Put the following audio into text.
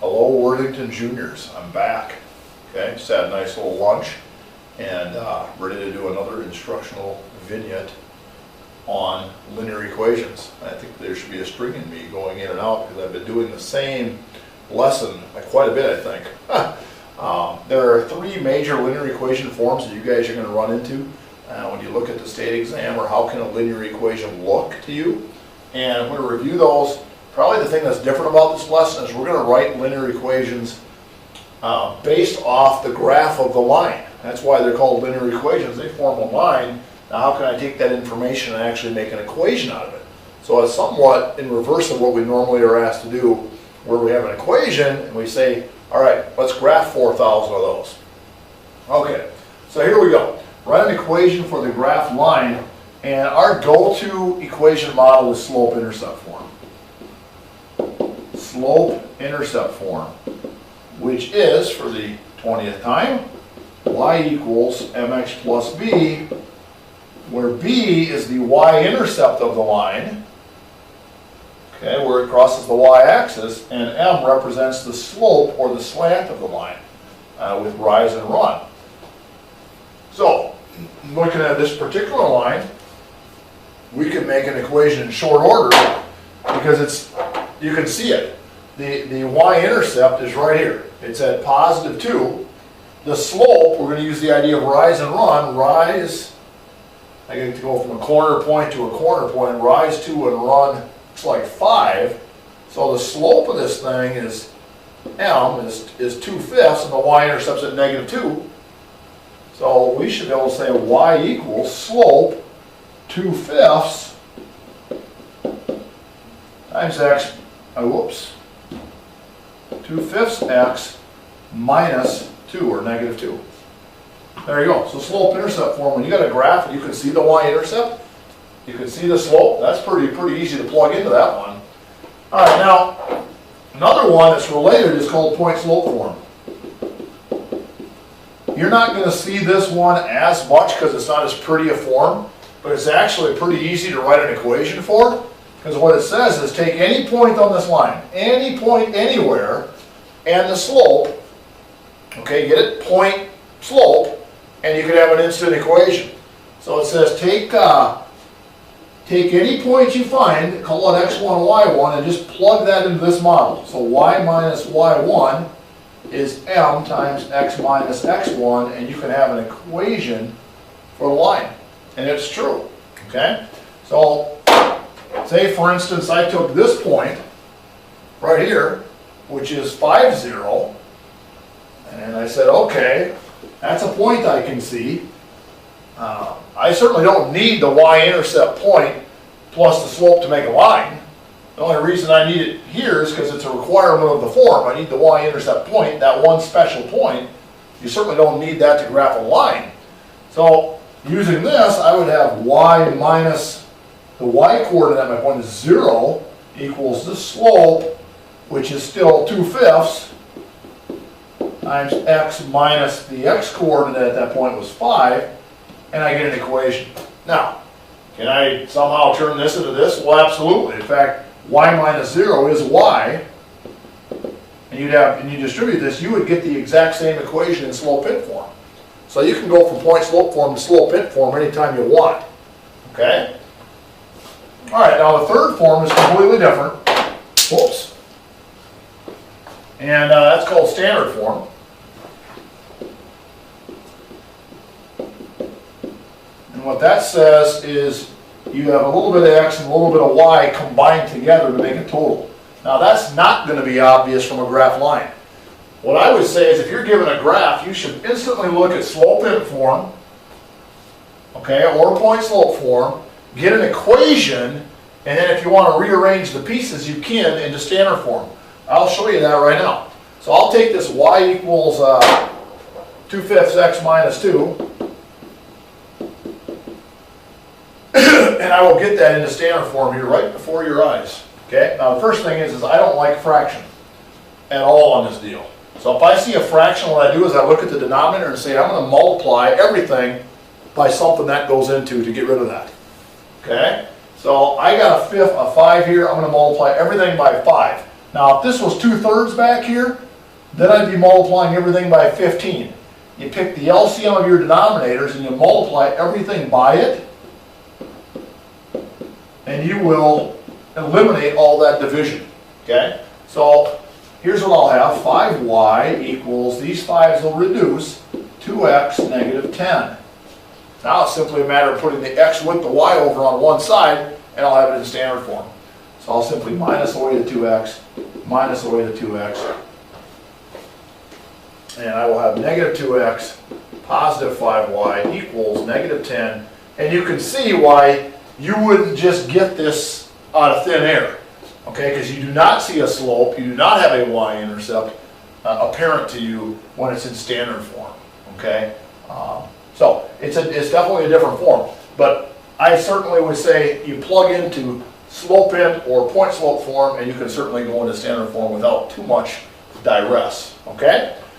Hello, Worthington Juniors. I'm back. Okay, just had a nice little lunch and ready to do another instructional vignette on linear equations. I think there should be a string in me going in and out because I've been doing the same lesson quite a bit, I think. There are three major linear equation forms that you guys are going to run into when you look at the state exam, or how can a linear equation look to you. And I'm going to review those. Probably the thing that's different about this lesson is we're going to write linear equations based off the graph of the line. That's why they're called linear equations. They form a line. Now how can I take that information and actually make an equation out of it? So it's somewhat in reverse of what we normally are asked to do, where we have an equation and we say, all right, let's graph 4,000 of those. Okay, so here we go. Write an equation for the graph line, and our go-to equation model is slope-intercept form. Slope-intercept form, which is, for the 20th time, y equals mx plus b, where b is the y-intercept of the line, okay, where it crosses the y-axis, and m represents the slope or the slant of the line with rise and run. So, looking at this particular line, we can make an equation in short order because you can see it. The y-intercept is right here. It's at positive 2. The slope, we're going to use the idea of rise and run. Rise, I get to go from a corner point to a corner point. Rise 2 and run, it's like 5. So the slope of this thing is m is 2/5, and the y-intercept's at negative 2. So we should be able to say y equals slope 2/5 times x, 2/5 x minus 2, or negative 2. There you go. So slope-intercept form, when you got a graph and you can see the y-intercept, you can see the slope, that's pretty easy to plug into that one. All right, now, another one that's related is called point-slope form. You're not going to see this one as much because it's not as pretty a form, but it's actually pretty easy to write an equation for, because what it says is take any point on this line, any point anywhere, and the slope, okay, get it, point, slope, and you could have an instant equation. So it says take any point you find, call it x1, y1, and just plug that into this model. So y minus y1 is m times x minus x1, and you can have an equation for the line. And it's true, okay? So, say for instance I took this point right here, which is 5, 0, and I said, okay, that's a point I can see. I certainly don't need the y-intercept point plus the slope to make a line. The only reason I need it here is because it's a requirement of the form. I need the y-intercept point, that one special point. You certainly don't need that to graph a line. So, using this, I would have y minus the y-coordinate at my point is 0 equals the slope, which is still 2/5, times x minus the x-coordinate at that point was 5, and I get an equation. Now, can I somehow turn this into this? Well, absolutely. In fact, y minus 0 is y, and you distribute this, you would get the exact same equation in slope-int form. So you can go from point-slope form to slope-int form anytime you want. Okay? All right, now the third form is completely different. Whoops. And that's called standard form. And what that says is you have a little bit of x and a little bit of y combined together to make a total. Now that's not going to be obvious from a graph line. What I would say is if you're given a graph, you should instantly look at slope-int form, okay, or point-slope form, get an equation, and then if you want to rearrange the pieces, you can into standard form. I'll show you that right now. So I'll take this y equals 2/5 x minus 2, and I will get that into standard form here right before your eyes. Okay, now the first thing is I don't like fraction at all on this deal. So if I see a fraction, what I do is I look at the denominator and say I'm going to multiply everything by something that goes into to get rid of that. Okay? So I got a 5 here, I'm going to multiply everything by 5. Now, if this was 2/3 back here, then I'd be multiplying everything by 15. You pick the LCM of your denominators and you multiply everything by it, and you will eliminate all that division, okay? So here's what I'll have, 5y equals, these 5's will reduce, 2x negative 10. Now it's simply a matter of putting the x with the y over on one side, and I'll have it in standard form. So I'll simply minus away the 2x, minus away the 2x, and I will have negative 2x, positive 5y equals negative 10, and you can see why you wouldn't just get this out of thin air, okay? Because you do not see a slope, you do not have a y-intercept apparent to you when it's in standard form, okay? So it's definitely a different form, but I certainly would say you plug into slope in or point slope form, and you can certainly go into standard form without too much duress, okay?